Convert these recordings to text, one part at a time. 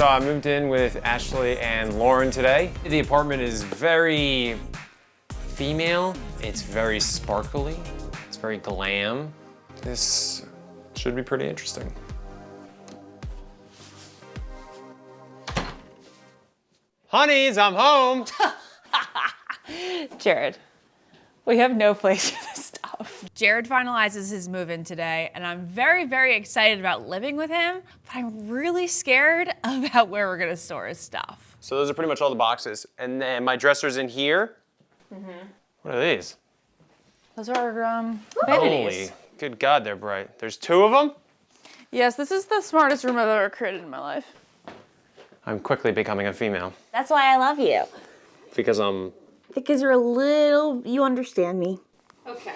So I moved in with Ashley and Lauren today. The apartment is very female. It's very sparkly. It's very glam. This should be pretty interesting. Honeys, I'm home. Jared, we have no place for this stuff. Jared finalizes his move-in today, and I'm very, very excited about living with him, but I'm really scared about where we're gonna store his stuff. So those are pretty much all the boxes. And then my dresser's in here. What are these? Those are Holy, vanities. good God, they're bright. There's 2 of them? Yes, this is the smartest room I've ever created in my life. I'm quickly becoming a female. That's why I love you. Because I'm... Because you're a little, you understand me. Okay.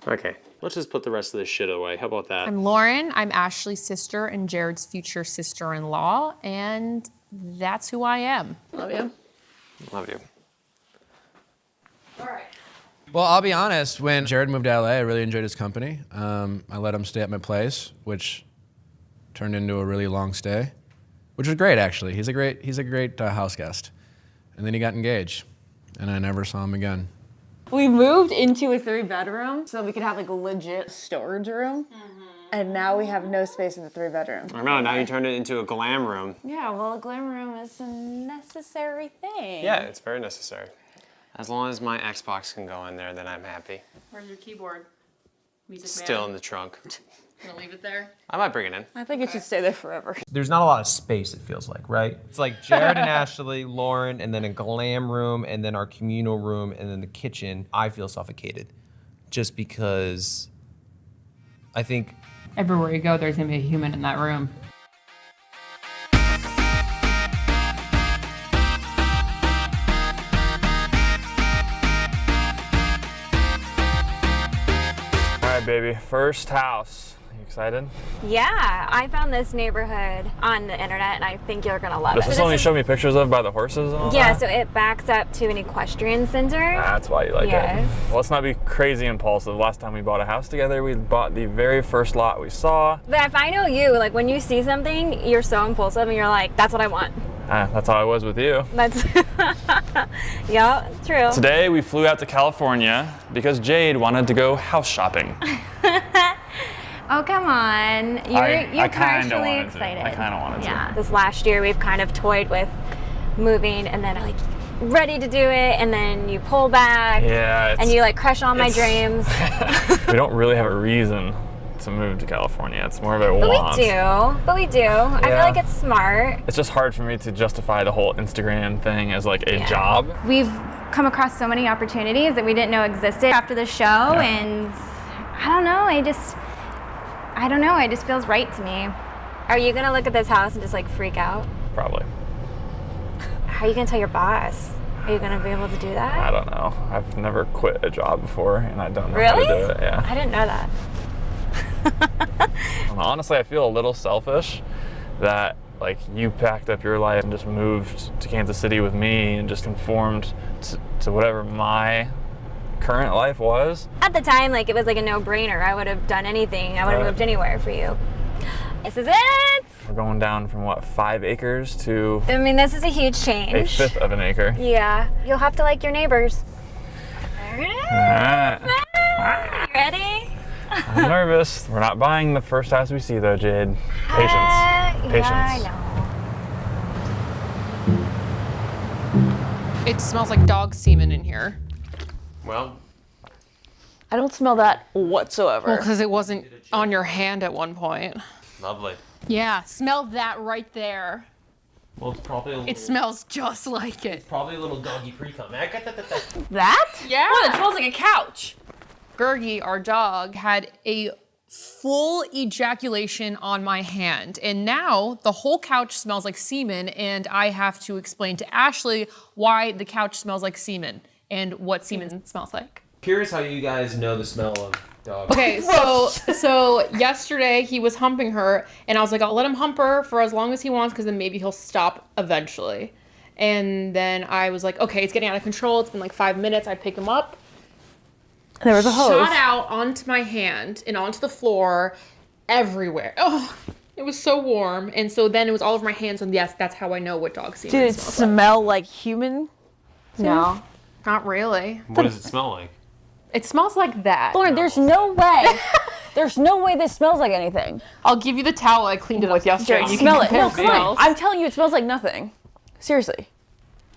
Okay, let's just put the rest of this shit away. How about that? I'm Lauren, I'm Ashley's sister and Jared's future sister-in-law, and that's who I am. Love you. Love you. All right. Well, I'll be honest, when Jared moved to LA, I really enjoyed his company. I let him stay at my place, which turned into a really long stay, which was great, actually. He's a great house guest. And then he got engaged, and I never saw him again. We moved into a 3-bedroom so we could have like a legit storage room. And now we have no space in the 3-bedroom. I know, now you turned it into a glam room. Yeah, well, a glam room is a necessary thing. Yeah, it's very necessary. As long as my Xbox can go in there, then I'm happy. Where's your keyboard? Music Still in the trunk. Gonna leave it there? I might bring it in. I think it should stay there forever. There's not a lot of space, it feels like, right? It's like Jared and Ashley, Lauren, and then a glam room, and then our communal room, and then the kitchen. I feel suffocated just because I think Everywhere you go, there's gonna be a human in that room. All right, baby, first house. You excited? Yeah, I found this neighborhood on the internet and I think you're gonna love it. This is the one you showed me pictures of by the horses and all Yeah, that? so it backs up to an equestrian center. That's why you like Yes. it. Well, let's not be crazy impulsive. Last time we bought a house together, we bought the very first lot we saw. But if I know you, like when you see something, you're so impulsive and you're like, that's what I want. That's how I was with you. That's, yeah, true. Today we flew out to California because Jade wanted to go house shopping. Oh, come on. You're I kinda partially wanted to. excited. I kinda wanted to. Yeah. This last year we've kind of toyed with moving and then like ready to do it and then you pull back. Yeah. And you like crush all my dreams. We don't really have a reason to move to California. It's more of a But want. we do. I feel Yeah. like it's smart. It's just hard for me to justify the whole Instagram thing as like a job. We've come across so many opportunities that we didn't know existed after the show, and I don't know, it just feels right to me. Are you gonna look at this house and just like freak out? Probably. How are you gonna tell your boss? Are you gonna be able to do that? I don't know. I've never quit a job before and I don't know Really? how to do it. Yeah. I didn't know that. Honestly, I feel a little selfish that like you packed up your life and just moved to Kansas City with me and just conformed to whatever my current life was. At the time, like it was like a no-brainer. I would have done anything. I would have moved anywhere for you. This is it. We're going down from what, 5 acres to I mean, this is a huge change. 1/5 of an acre. Yeah, you'll have to like your neighbors. There it is. You ready? I'm nervous. We're not buying the first house we see though, Jade. Patience. Patience. Yeah, I know. It smells like dog semen in here. Well, I don't smell that whatsoever. Well, because it wasn't on your hand at one point. lovely. Yeah, smell that right there. well, it's probably a little, It smells just like it. probably a little doggy pre-cum. That? Yeah. Oh, it smells like a couch. Gergie, our dog, had a full ejaculation on my hand. And now the whole couch smells like semen, and I have to explain to Ashley why the couch smells like semen and what semen smells like. Curious how you guys know the smell of dog. Okay, so yesterday he was humping her, and I was like, I'll let him hump her for as long as he wants, because then maybe he'll stop eventually. And then I was like, okay, it's getting out of control. It's been like 5 minutes. I pick him up. There was a hose. Shot out onto my hand and onto the floor everywhere. Oh, It was so warm, and so then it was all over my hands, and yes, that's how I know what dog semen Did it smells like. smell like human? No, not really. What does it smell like? It smells like that. Lauren, there's no way. There's no way this smells like anything. I'll give you the towel I cleaned it with yesterday. Jared, You smell can it. No, compare come on. smells. I'm telling you, it smells like nothing. Seriously.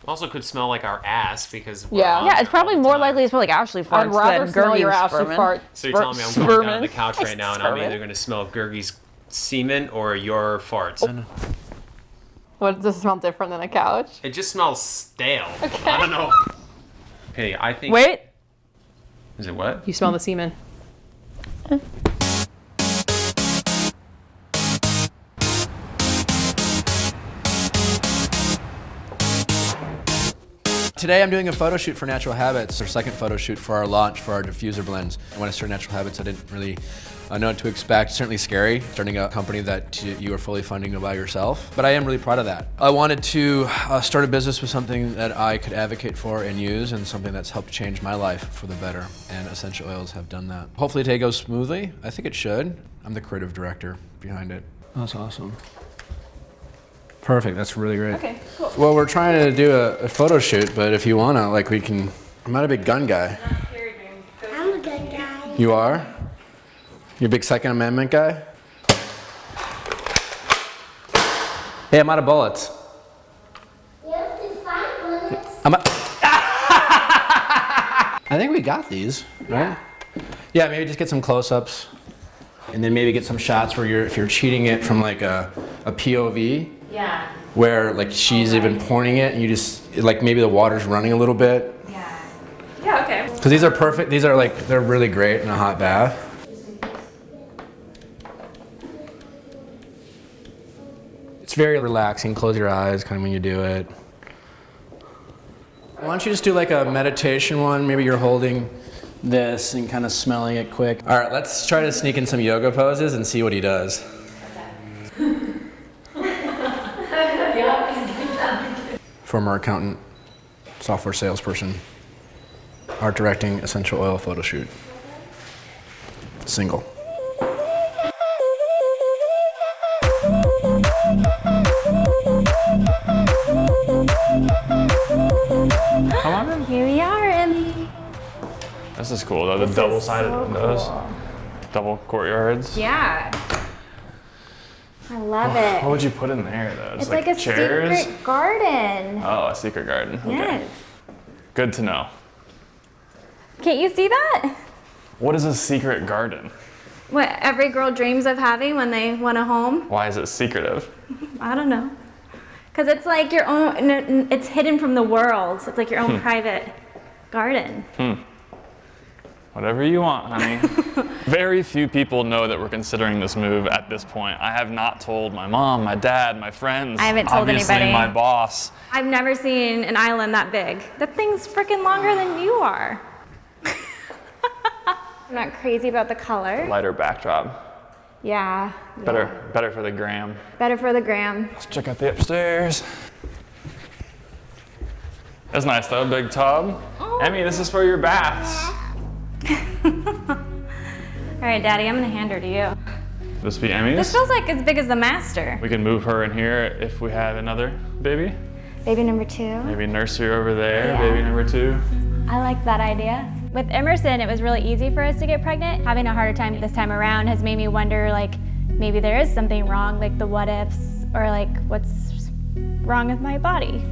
Also could smell like our ass because Yeah, it's probably more likely to smell like Ashley farts I'd rather than smell Gergie's your Ashley spermin. fart. So you're telling me I'm going down to the Spermin. couch right now and I'm Spermin. either going to smell Gergie's semen or your farts. What, does it smell different than a couch? It just smells stale. I don't know. Okay, I think. Wait. Is it what? You smell the semen. Today I'm doing a photo shoot for Natural Habits, our second photo shoot for our launch for our diffuser blends. When I started Natural Habits, I didn't really know what to expect. Certainly scary, starting a company that you are fully funding by yourself. But I am really proud of that. I wanted to start a business with something that I could advocate for and use, and something that's helped change my life for the better. And essential oils have done that. Hopefully today goes smoothly. I think it should. I'm the creative director behind it. That's awesome. Perfect, that's really great. Okay, cool. Well, we're trying to do a photo shoot, but if you wanna, like, we can. I'm not a big gun guy. I'm a good guy. You are? You a big Second Amendment guy? Hey, I'm out of bullets. You have to find bullets. I think we got these, right? Yeah, maybe just get some close-ups, and then maybe get some shots where if you're cheating it from like a POV. Yeah. Where like she's even pouring it, and you just like maybe the water's running a little bit. Yeah. Yeah, okay. Because these are perfect. These are like they're really great in a hot bath. It's very relaxing. Close your eyes, kind of when you do it. Why don't you just do like a meditation one? Maybe you're holding this and kind of smelling it quick. All right, let's try to sneak in some yoga poses and see what he does. Former accountant, software salesperson, art directing, essential oil photo shoot. Single. Come on in. Here we are, Emmy. This is cool though, the double-sided windows. Double courtyards. Yeah. I love it. What would you put in there though? It's Just like a chairs? secret garden. Oh, a secret garden. Okay. Yes. Good to know. Can't you see that? What is a secret garden? What every girl dreams of having when they want a home? Why is it secretive? I don't know. Because it's like your own, it's hidden from the world. It's like your own private garden. Whatever you want, honey. Very few people know that we're considering this move at this point. I have not told my mom, my dad, my friends. I haven't told obviously anybody. my boss. I've never seen an island that big. That thing's freaking longer than you are. I'm not crazy about the color. Lighter backdrop. Yeah. Better for the gram. Better for the gram. Let's check out the upstairs. That's nice though, big tub. Oh. Emmy, this is for your baths. All right, Daddy, I'm gonna hand her to you. This be Emmy's. This feels like as big as the master. We can move her in here if we have another baby. Baby number 2. Maybe nursery over there, Yeah. baby number 2. I like that idea. With Emerson, it was really easy for us to get pregnant. Having a harder time this time around has made me wonder, like, maybe there is something wrong, like the what ifs, or like what's wrong with my body.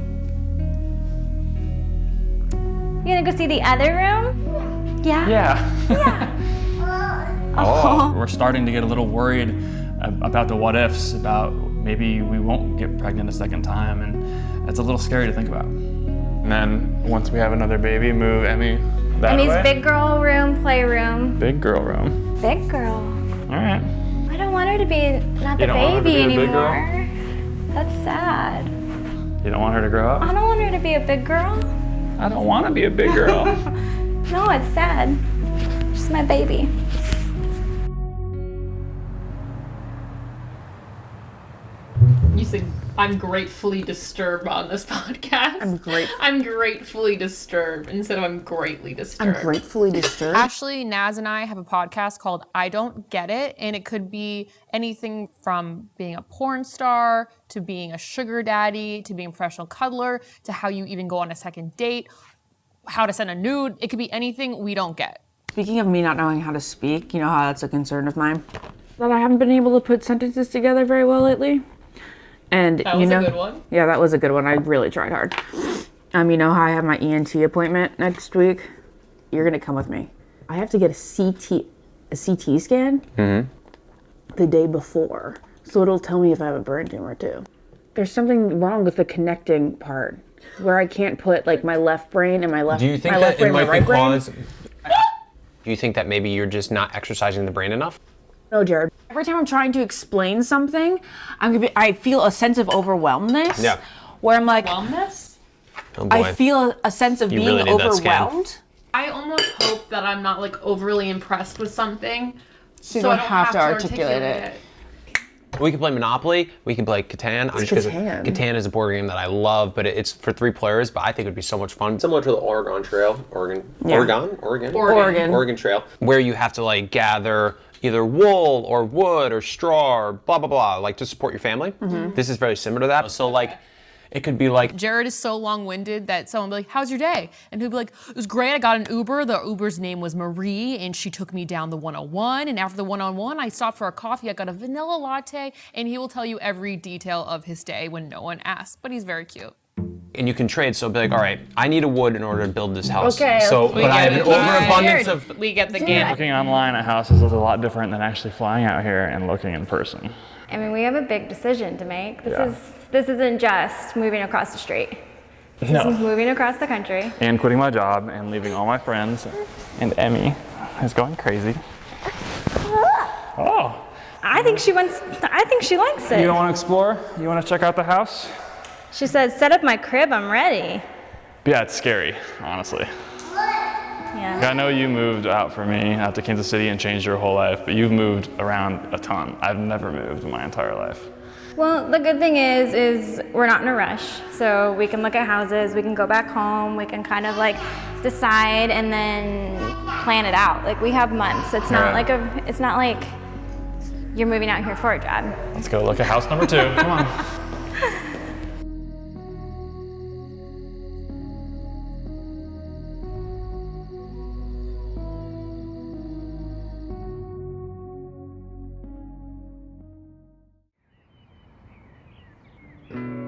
You gonna go see the other room? Yeah? Yeah. Oh, we're starting to get a little worried about the what ifs, about maybe we won't get pregnant a second time, and it's a little scary to think about. And then once we have another baby, move Emmy that Emmy's way. big girl room, playroom. Big girl room. Big girl. All right. I don't want her to be not the You don't want her to baby be a big girl? anymore. That's sad. You don't want her to grow up? I don't want her to be a big girl. I don't want to be a big girl. No, it's sad. She's my baby. You saying I'm gratefully disturbed on this podcast. I'm I'm gratefully disturbed instead of I'm greatly disturbed. I'm gratefully disturbed. Ashley, Naz, and I have a podcast called I Don't Get It, and it could be anything from being a porn star to being a sugar daddy to being a professional cuddler to how you even go on a second date, how to send a nude. It could be anything we don't get. Speaking of me not knowing how to speak, you know how that's a concern of mine? That I haven't been able to put sentences together very well lately. And That was a good one. Yeah, that was a good one. I really tried hard. You know how I have my ENT appointment next week? You're gonna come with me. I have to get a CT scan the day before. So it'll tell me if I have a brain tumor too. There's something wrong with the connecting part where I can't put like my left brain and my left. Do you think my that left brain it and might my be right brain? cause? Do you think that maybe you're just not exercising the brain enough? No, Jared. Every time I'm trying to explain something, I feel a sense of overwhelmness. Yeah. Where I'm like, Wellness? Oh boy. I feel a sense of You being really need that scan. overwhelmed. I almost hope that I'm not like overly impressed with something. So you I don't have to articulate it. We can play Monopoly. We can play Catan. Catan? Catan is a board game that I love, but it's for 3 players. But I think it would be so much fun, similar to the Oregon Trail, Oregon Trail, where you have to like gather either wool or wood or straw or blah blah blah, like to support your family. This is very similar to that. So like, it could be like, Jared is so long-winded that someone will be like, how's your day? And he'll be like, it was great, I got an Uber. The Uber's name was Marie, and she took me down the 101. And after the 101, I stopped for a coffee. I got a vanilla latte. And he will tell you every detail of his day when no one asks. But he's very cute. and you can trade. So be like, all right, I need a wood in order to build this house. Okay. So, but I have an overabundance of. We get the game. Looking online at houses is a lot different than actually flying out here and looking in person. I mean, we have a big decision to make. This isn't just moving across the street. This is moving across the country. And quitting my job and leaving all my friends. And Emmy is going crazy. Oh. I think she likes it. You don't want to explore? You want to check out the house? She said, set up my crib, I'm ready. Yeah, it's scary, honestly. Yeah. I know you moved out for me, out to Kansas City and changed your whole life, but you've moved around a ton. I've never moved in my entire life. Well, the good thing is we're not in a rush. So we can look at houses, we can go back home, we can kind of like decide and then plan it out. Like we have months. It's not like you're moving out here for a job. Let's go look at house number 2. Come on.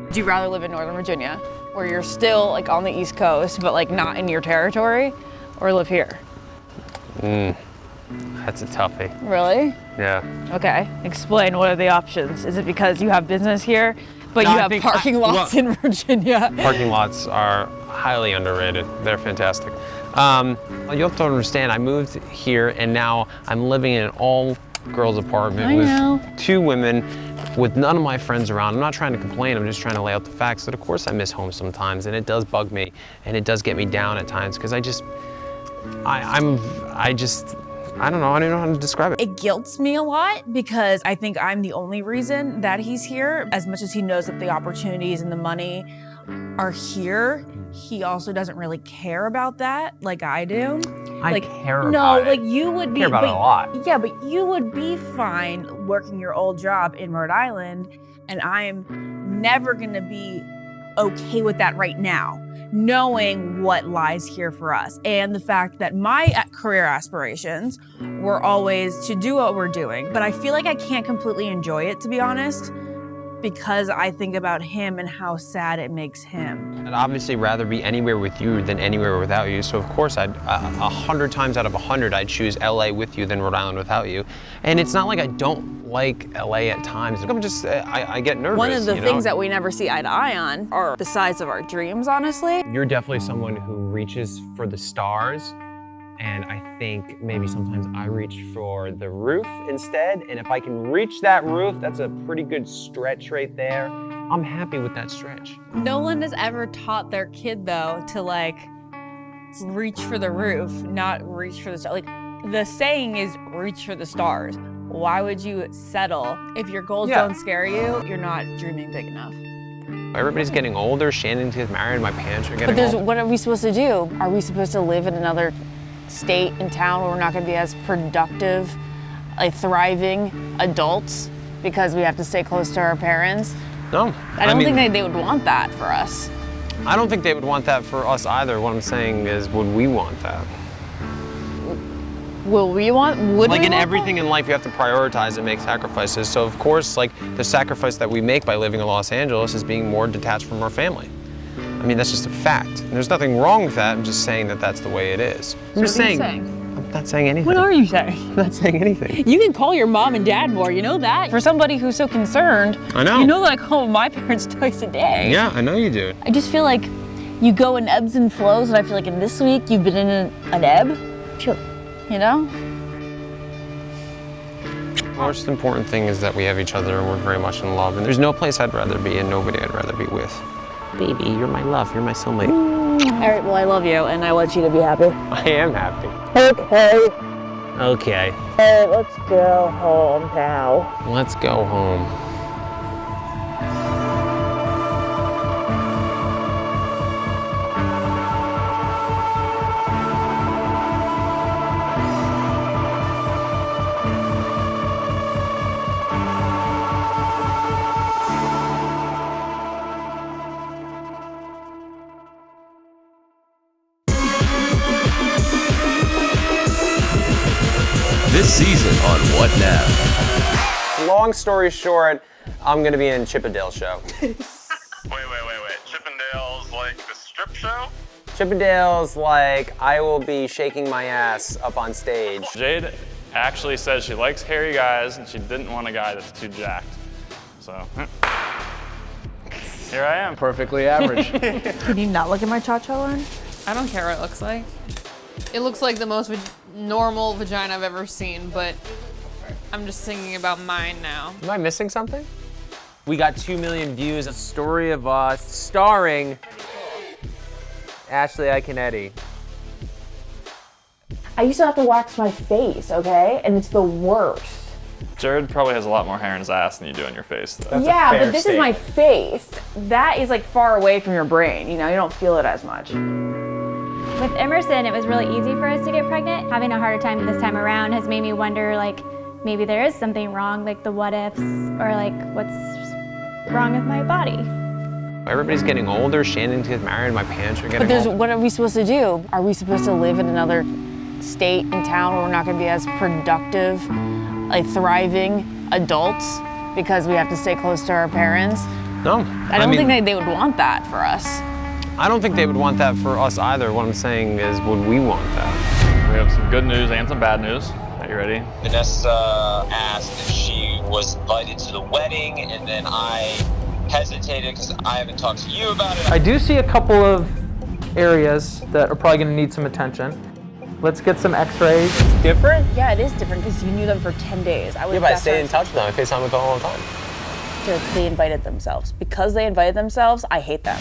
Would you rather live in Northern Virginia, where you're still like on the East Coast, but like not in your territory, or live here? That's a toughie. Really? Yeah. Okay. Explain, what are the options? Is it because you have business here, but you have parking lots in Virginia? Parking lots are highly underrated. They're fantastic. You have to understand, I moved here and now I'm living in an all-girls apartment with 2 women, with none of my friends around. I'm not trying to complain, I'm just trying to lay out the facts that of course I miss home sometimes, and it does bug me, and it does get me down at times, because I don't know, I don't know how to describe it. It guilts me a lot because I think I'm the only reason that he's here. As much as he knows that the opportunities and the money are here, he also doesn't really care about that like I do. I care about it. No, like you would be. I care about it a lot. Yeah, but you would be fine working your old job in Rhode Island, and I am never gonna be okay with that right now, knowing what lies here for us. And the fact that my career aspirations were always to do what we're doing, but I feel like I can't completely enjoy it, to be honest, because I think about him and how sad it makes him. I'd obviously rather be anywhere with you than anywhere without you. So of course, 100 times out of 100, I'd choose LA with you than Rhode Island without you. And it's not like I don't like LA at times. I'm just, I get nervous. One of the things that we never see eye to eye on are the size of our dreams, honestly. You're definitely someone who reaches for the stars. And I think maybe sometimes I reach for the roof instead. And if I can reach that roof, that's a pretty good stretch right there. I'm happy with that stretch. No one has ever taught their kid, though, to like reach for the roof, not reach for the stars. Like the saying is reach for the stars. Why would you settle? If your goals Yeah. don't scare you, you're not dreaming big enough. Everybody's getting older. Shannon's getting married. My parents are getting But there's, older. what are we supposed to do? Are we supposed to live in another state and town where we're not going to be as productive, like thriving adults because we have to stay close to our parents? No. I don't think they would want that for us. I don't think they would want that for us either. What I'm saying is, would we want that? Would we want everything in life, you have to prioritize and make sacrifices. So of course, like the sacrifice that we make by living in Los Angeles is being more detached from our family. I mean, that's just a fact. And there's nothing wrong with that. I'm just saying that that's the way it is. I'm just saying. I'm not saying anything. What are you saying? I'm not saying anything. You can call your mom and dad more, you know that? For somebody who's so concerned, I know. you know that I call my parents twice a day. Yeah, I know you do. I just feel like you go in ebbs and flows, and I feel like in this week you've been in an ebb. Sure. You know? The most important thing is that we have each other and we're very much in love. And there's no place I'd rather be and nobody I'd rather be with. Baby, you're my love. You're my soulmate. All right, well, I love you, and I want you to be happy. I am happy. Okay. Okay. Hey, let's go home now. Let's go home. This season on What Now? Long story short, I'm gonna be in Chippendale show. Wait. Chippendale's like the strip show? Chippendale's like I will be shaking my ass up on stage. Jade actually said she likes hairy guys and she didn't want a guy that's too jacked. So, here I am. Perfectly average. Can you not look at my cha-cha line? I don't care what it looks like. It looks like the most normal vagina I've ever seen, but I'm just thinking about mine now. Am I missing something? We got 2 million views. A story of us starring Ashley Kinetti. I used to have to wax my face, okay? And it's the worst. Jared probably has a lot more hair in his ass than you do in your face, though. Yeah, but this is my face. That is like far away from your brain, you know? You don't feel it as much. With Emerson, it was really easy for us to get pregnant. Having a harder time this time around has made me wonder, like, maybe there is something wrong, like the what ifs, or like what's wrong with my body. Everybody's getting older. Shannon's getting married. My parents are getting But there's, older. what are we supposed to do? Are we supposed to live in another state and town where we're not going to be as productive, like thriving adults because we have to stay close to our parents? No. I don't think they would want that for us. I don't think they would want that for us either. What I'm saying is, would we want that? We have some good news and some bad news. Are you ready? Vanessa asked if she was invited to the wedding, and then I hesitated because I haven't talked to you about it. I do see a couple of areas that are probably going to need some attention. Let's get some x-rays. Different? Yeah, it is different because you knew them for 10 days. I Yeah, but I stay in touch with them. I FaceTime with them all the time. They invited themselves. Because they invited themselves, I hate them.